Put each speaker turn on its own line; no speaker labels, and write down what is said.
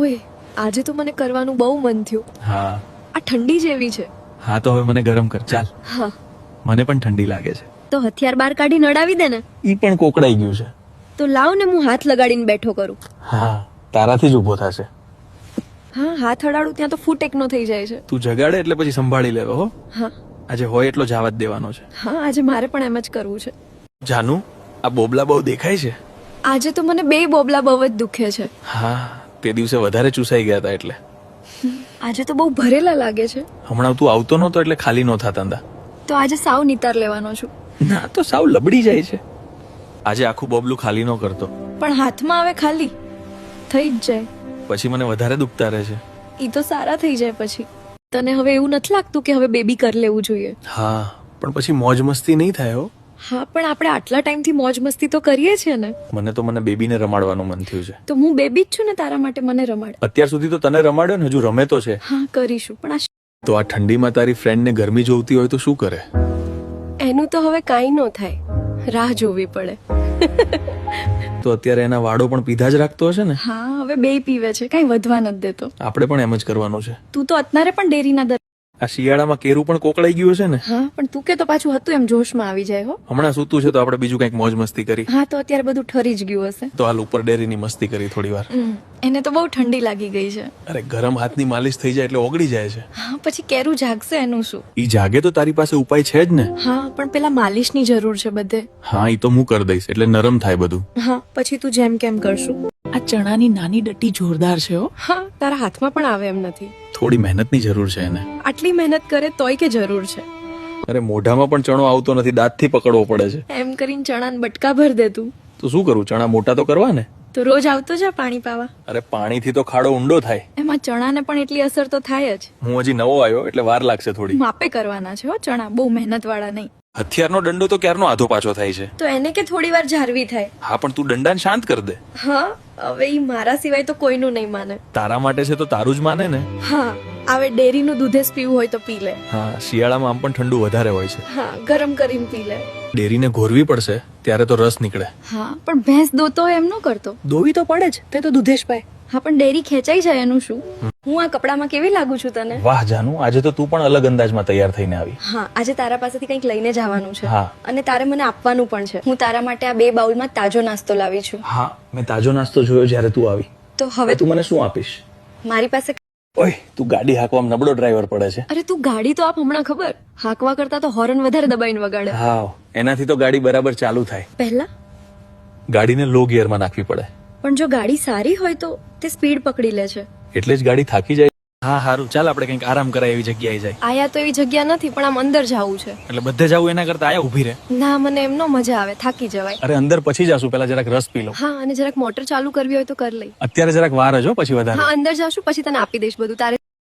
ઓય આજે તો મને કરવાનું બહુ મન થયું.
હા
આ ઠંડી જેવી છે.
હા તો હવે મને ગરમ કર ચાલ.
હા
મને પણ ઠંડી લાગે છે.
તો હથિયાર બહાર કાઢી નડાવી દે ને.
ઈ પણ કોકડાઈ ગયું છે.
તો લાવ ને હું હાથ લગાડીને બેઠો કરું.
હા તારાથી જ ઊભો થશે.
હા હાથ અડાડું ત્યાં તો ફૂટ એકનો થઈ જાય છે.
તું જગાડે એટલે પછી સંભાળી લેવો હો.
હા
આજે હોય એટલો જવા જ દેવાનો છે.
હા આજે મારે પણ એમ જ કરવું છે.
જાનુ આ બોબલા બહુ દેખાય છે.
આજે તો મને બે બોબલા બહુ જ દુખે છે.
હા તે દિવસે વધારે ચૂસાઈ ગયા હતા એટલે.
આજે તો બહુ ભરેલા લાગે છે.
હમણાં તું આવતો નહોતો એટલે ખાલી નો થતા હતા.
તો આજે સાવ નિતાર લેવાનો છું.
ના તો સાવ લબડી જાય છે. આજે આખું બોબલું ખાલી નો કરતો.
પણ હાથમાં આવે ખાલી થઈ જ જાય.
પછી મને વધારે દુખતા રહે છે.
ઈ તો સારા થઈ જાય પછી. તને હવે એવું નથી લાગતું કે હવે બેબી કરી લેવું જોઈએ?
હા પણ પછી મોજ મસ્તી નહીં થાય હો.
હા પણ આપણે આટલા ટાઈમથી મોજ મસ્તી તો કરીએ છીએ ને.
મને બેબીને રમાડવાનું મન થયું છે.
તો હું બેબી જ છું ને, તારા માટે મને રમાડ.
અત્યાર સુધી તો તને રમાડ્યો ને, હજુ રમે તો છે.
હા કરીશું પણ
તો આ ઠંડીમાં તારી ફ્રેન્ડને ગરમી જોવતી હોય તો શું કરે?
એનું તો હવે કાંઈ ન થાય, રાહ જોવી પડે.
તો અત્યારે એના વાળો પણ પીધા જ રાખતો હશે ને?
હા હવે બે પીવે છે, કાંઈ વધવા નથી દેતો.
આપણે પણ એમ જ કરવાનું છે.
તું તો અત્યારે પણ ડેરીના દર.
આ શિયાળામાં કેરું પણ કોકડાઈ ગયું છે ને?
હા પણ તું કે તો પાછું હતું એમ જોશમાં આવી જાય હો.
હમણાં સૂતું છે તો આપણે બીજું કંઈક મોજ મસ્તી કરી.
હા તો અત્યારે બધું ઠરી જ ગયું હશે.
તો હાલ ઉપર ડેરીની મસ્તી કરી થોડી વાર.
એને તો બહુ ઠંડી લાગી ગઈ છે.
અરે ગરમ હાથની માલિશ થઈ જાય એટલે ઓગળી જાય છે.
હા પછી કેરું જાગશે એનું શું?
ઈ જાગે તો તારી પાસે ઉપાય છે જ ને.
હા પણ પેલા માલિશની જરૂર છે બધે.
હા ઈ તો હું કરી દઈશ એટલે નરમ થાય બધું.
હા પછી તું જેમ કેમ કરશું.
આ ચણાની નાની ડટ્ટી જોરદાર છે હો.
હા તારા હાથમાં પણ આવે એમ નથી.
થોડી મહેનતની જરૂર છે એને.
આટલી મહેનત કરે તોય કે જરૂર છે.
અરે મોઢામાં પણ ચણો આવતો નથી, દાંતથી પકડવો પડે છે.
એમ કરીને ચણાને બટકા ભર દે તું.
તો શું કરું, ચણા મોટા તો કરવા ને.
તો રોજ આવતો જા પાણી પાવા.
અરે પાણીથી તો ખાડો ઊંડો થાય.
એમાં ચણાને પણ એટલી અસર તો થાય જ.
હું હજી નવો આવ્યો એટલે વાર લાગશે થોડી.
માપે કરવાના છે હો ચણા, બહુ મહેનત વાળા નહીં.
હથિયારનો દંડો તો ક્યારનો આધો પાછો થાય છે.
તો એને કે થોડી વાર જારવી થાય.
હા પણ તું દંડાને શાંત કર દે.
હા હવે ઈ મારા સિવાય તો કોઈનું નહીં માને.
તારા માટે છે તો તારું જ માને ને.
હા આવે ડેરીનું દૂધ જ પીવું હોય તો પી લે.
હા શિયાળામાં આમ પણ ઠંડુ વધારે હોય છે.
હા ગરમ કરીને પી લે.
ડેરીને ઘોરવી પડશે ત્યારે તો રસ નીકળે.
હા પણ ભેંસ દોતો એમ ન કરતો.
દોવી તો પડે જ, તે તો દુધેશભાઈ.
હા પણ ડેરી ખેંચાઈ જાય એનું શું? હું આ કપડામાં કેવી લાગુ છું તને?
વાહ જાનુ, આજે તો તું પણ અલગ અંદાજમાં તૈયાર થઈને આવી.
હા આજે તારા પાસેથી કંઈક લઈને જવાનું છે.
હા
અને તારે મને આપવાનું પણ છે. હું તારા માટે આ 2 બાઉલમાં તાજો નાસ્તો લાવી છું.
હા મેં તાજો નાસ્તો જોયો જ્યારે તું આવી.
તો હવે
તું મને શું આપીશ?
મારી પાસે.
ઓય તું ગાડી હાંકવામાં નબળો ડ્રાઈવર પડે છે.
અરે તું ગાડી તો આપ હમણાં ખબર. હાંકવા કરતા તો હોર્ન વધારે દબાઈને વગાડે.
હા એનાથી તો ગાડી બરાબર ચાલુ થાય.
પહેલા
ગાડીને લો ગિયરમાં નાખવી પડે.
પણ જો ગાડી સારી હોય તો તે સ્પીડ પકડી લે છે.
એટલે જ ગાડી થાકી જાય. હા હારું ચાલ આપણે કંઈક આરામ કરાય એવી જગ્યાએ જાય.
આયા તો એવી જગ્યા નથી પણ આમ અંદર જાવું છે.
એટલે બધે જવું એના કરતા આયા ઊભી રહે.
ના મને એમનો મજા આવે, થાકી જવાય.
અરે અંદર પછી જાશું, પેલા જરાક રસ પી લો.
હા અને જરાક મોટર ચાલુ કરવી હોય તો કર લઈ.
અત્યારે જરાક વાર જ હો, પછી વધારે.
હા અંદર જાશું પછી તને આપી દઈશ બધું તારે.